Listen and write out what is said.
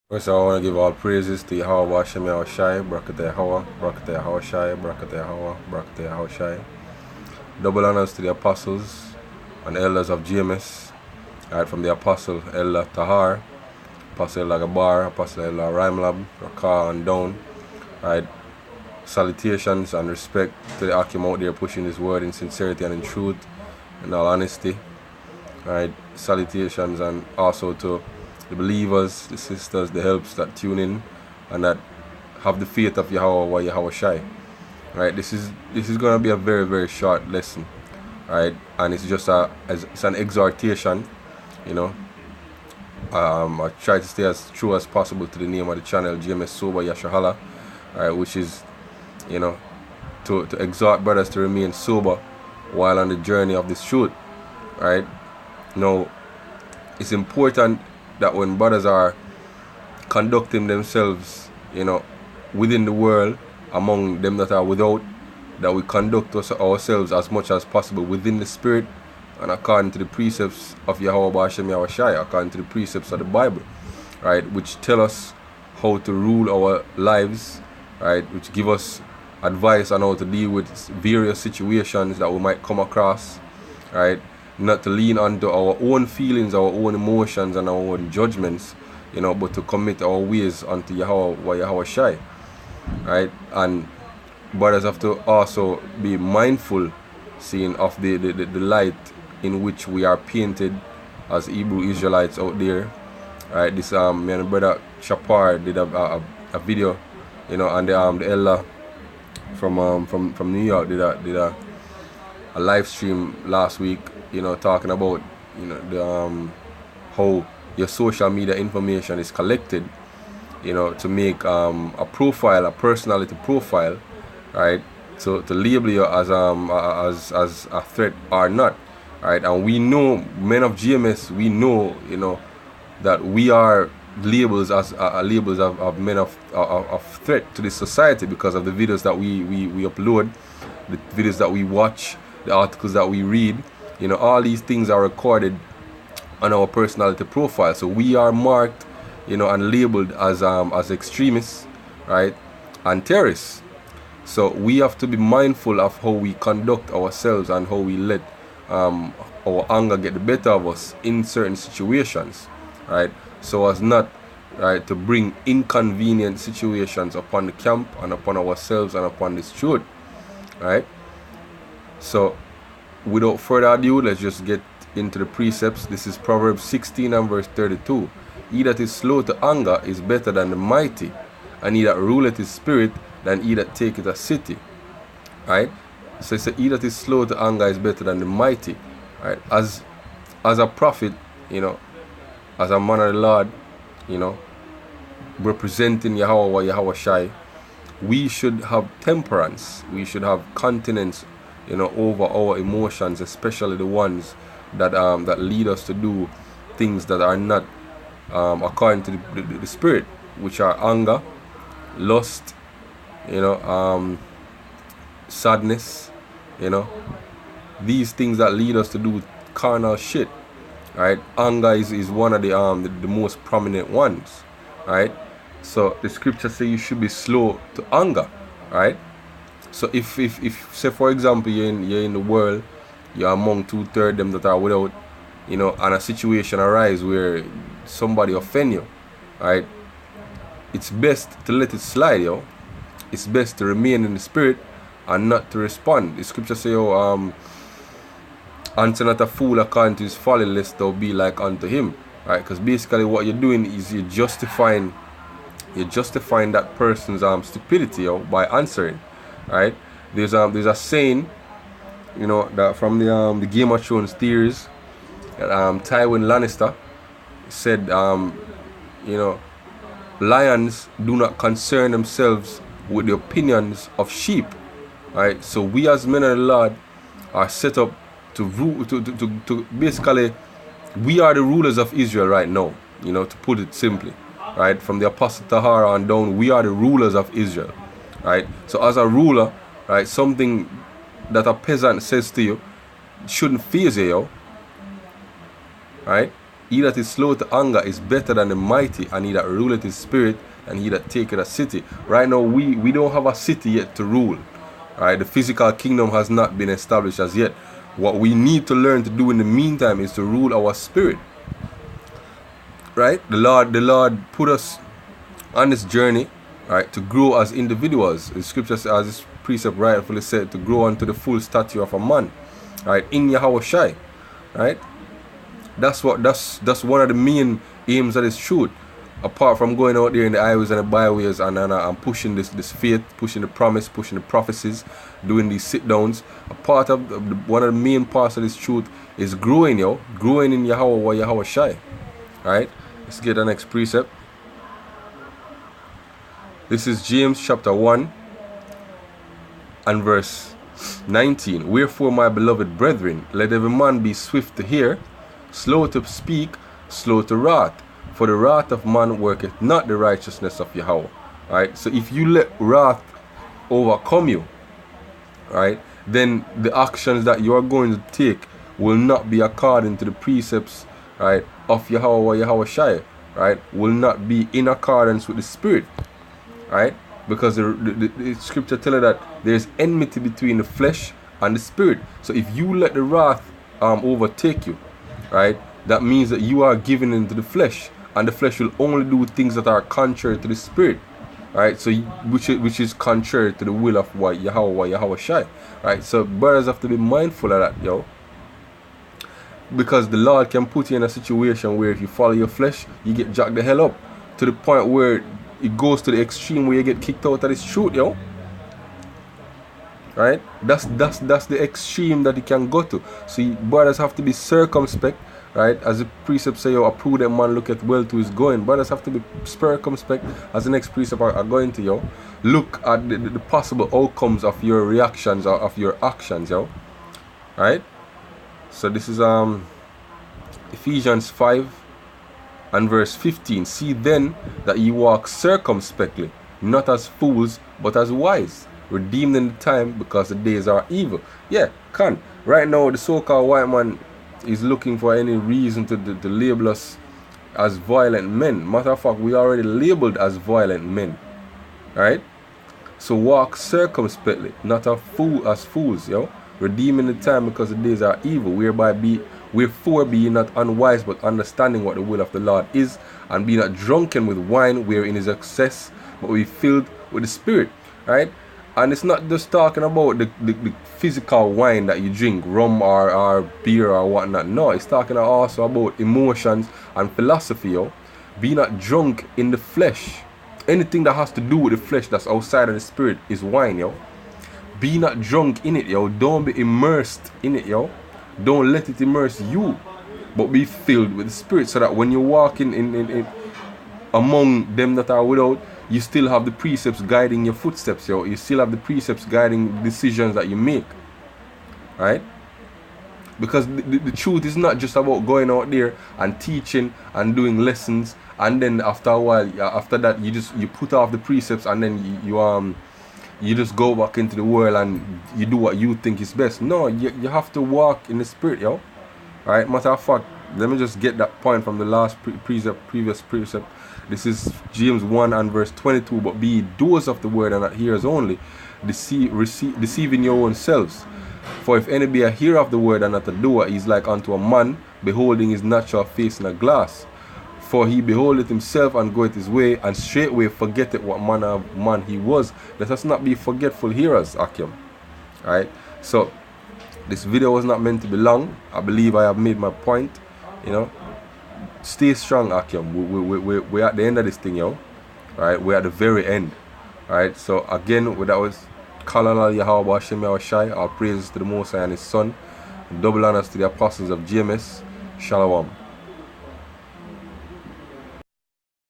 First, I want to give all praises to Yahweh Hashem Yahushai, Barakatah Yahweh, Barakatah Yahushai, Barakatah Yahweh, Barakatah Yahushai. Double honors to the apostles and elders of GMS, right, from the apostle Elder Tahar, apostle Elder Gabar, apostle Elder Rhymelab, Rakar and down, right. Salutations and respect to the Akim out there pushing this word in sincerity and in truth, in all honesty, right. Salutations and also to the believers, the sisters, the helps that tune in and that have the faith of Yahweh Yahushai. Right, this is gonna be a very, very short lesson, right? And it's just it's an exhortation, you know. I try to stay as true as possible to the name of the channel, GMS Sober Yashahala, right, which is, you know, to exhort brothers to remain sober while on the journey of this truth, right? Now, it's important that when brothers are conducting themselves, you know, within the world, among them that are without, that we conduct ourselves as much as possible within the spirit and according to the precepts of Yahweh Hashem Yahushai, according to the precepts of the Bible, right, which tell us how to rule our lives, right, which give us advice on how to deal with various situations that we might come across, right, not to lean onto our own feelings, our own emotions and our own judgments, you know, but to commit our ways unto Yahweh Yahushai, right. And brothers have to also be mindful, seeing of the light in which we are painted as Hebrew Israelites out there, right. This me and brother Shapar did a video, you know, and the elder from New York did a live stream last week, you know, talking about, you know, the how your social media information is collected, you know, to make a profile, a personality profile, right, so to label you as a threat or not, right. And we know, men of GMS, we know, you know, that we are labels as labels of men of threat to this society because of the videos that we upload, the videos that we watch, the articles that we read, you know, all these things are recorded on our personality profile. So we are marked, you know, and labeled as extremists, right, and terrorists. So we have to be mindful of how we conduct ourselves and how we let our anger get the better of us in certain situations, right, so as not, right, to bring inconvenient situations upon the camp and upon ourselves and upon this truth, right. So without further ado, let's just get into the precepts. This is Proverbs 16 and verse 32. He that is slow to anger is better than the mighty, and he that ruleth his spirit than he that taketh a city, right. So it's he that is slow to anger is better than the mighty, right. As a prophet, you know, as a man of the Lord, you know, representing Yahweh Yahushai, we should have temperance, we should have continence, you know, over our emotions, especially the ones that that lead us to do things that are not according to the spirit, which are anger, lust, you know, sadness, you know, these things that lead us to do carnal shit, right. Anger is one of the most prominent ones, right. So the scripture says you should be slow to anger, right. So if say for example you're in the world, you're among 2/3 them that are without, you know, and a situation arise where somebody offend you, right, it's best to let it slide, yo. It's best to remain in the spirit and not to respond. The scripture say, answer not a fool according to his folly, lest thou be like unto him, right. Because basically what you're doing is you're justifying that person's stupidity, yo, by answering, right. There's a saying, you know, that from the Game of Thrones theories, that Tywin Lannister said, you know, lions do not concern themselves with the opinions of sheep, right. So we as men of the Lord are set up to rule, to basically, we are the rulers of Israel right now, you know, to put it simply, right. From the Apostle Tahar on down, we are the rulers of Israel, right. So as a ruler, right, something that a peasant says to you shouldn't faze you, right. He that is slow to anger is better than the mighty, and he that ruleth his spirit, and he that taketh a city. Right now, we don't have a city yet to rule. Right? The physical kingdom has not been established as yet. What we need to learn to do in the meantime is to rule our spirit. Right? The Lord put us on this journey, right, to grow as individuals. The scripture says, as this precept rightfully said, to grow unto the full stature of a man, right, in Yahweh Shai, right. That's one of the main aims of this truth. Apart from going out there in the highways and the byways and pushing this faith, pushing the promise, pushing the prophecies, doing these sit downs, a part of one of the main parts of this truth is growing in Yahweh or Yahweh Shai, right. Let's get the next precept. This is James chapter 1 and verse 19. Wherefore, my beloved brethren, let every man be swift to hear, slow to speak, slow to wrath. For the wrath of man worketh not the righteousness of Yahweh. Right? So if you let wrath overcome you, right, then the actions that you are going to take will not be according to the precepts, right, of Yahweh or Yahweh Shai, right, will not be in accordance with the spirit, right, because the scripture tells us that there's enmity between the flesh and the spirit. So if you let the wrath overtake you, right, that means that you are giving into the flesh, and the flesh will only do things that are contrary to the spirit, right, so which is contrary to the will of Yahweh or Yahweh Shai, right. So brothers have to be mindful of that, because the Lord can put you in a situation where if you follow your flesh, you get jacked the hell up to the point where it goes to the extreme where you get kicked out of this truth, right. That's the extreme that it can go to. So brothers have to be circumspect, right, as the precept say, a prudent man looketh well to his going. Brothers have to be circumspect, as the next precept are going to, look at the possible outcomes of your reactions or of your actions, right. So this is Ephesians 5 and verse 15. See then that ye walk circumspectly, not as fools, but as wise, redeemed in the time, because the days are evil. Yeah, right now the so-called white man is looking for any reason to label us as violent men. Matter of fact, we are already labeled as violent men, right? So walk circumspectly, not as fools, redeeming the time, because the days are evil, wherefore be ye not unwise, but understanding what the will of the Lord is, and be not drunken with wine wherein is excess, but be filled with the Spirit, right? And it's not just talking about the physical wine that you drink, rum or beer or whatnot. No, it's talking also about emotions and philosophy, Be not drunk in the flesh. Anything that has to do with the flesh that's outside of the spirit is wine, Be not drunk in it, Don't be immersed in it, Don't let it immerse you, but be filled with the Spirit, so that when you walk in among them that are without, you still have the precepts guiding your footsteps, You still have the precepts guiding decisions that you make, right? Because the truth is not just about going out there and teaching and doing lessons, and then after a while, after that, you put off the precepts, and then you just go back into the world and you do what you think is best. No, you have to walk in the Spirit, Right? Matter of fact, let me just get that point from the last previous precept. This is James 1 and verse 22. But be ye doers of the word and not hearers only, deceiving your own selves. For if any be a hearer of the word and not a doer, he is like unto a man beholding his natural face in a glass. For he beholdeth himself and goeth his way, and straightway forgetteth what manner of man he was. Let us not be forgetful hearers, Akim. Alright, so this video was not meant to be long. I believe I have made my point. Stay strong, Akim. We're at the end of this thing, Alright, we're at the very end. Alright, so again, that was Kalala Yahweh Hashem Yahweh Shai. All praises to the Most High and His Son. Double honors to the apostles of GMS. Shalom.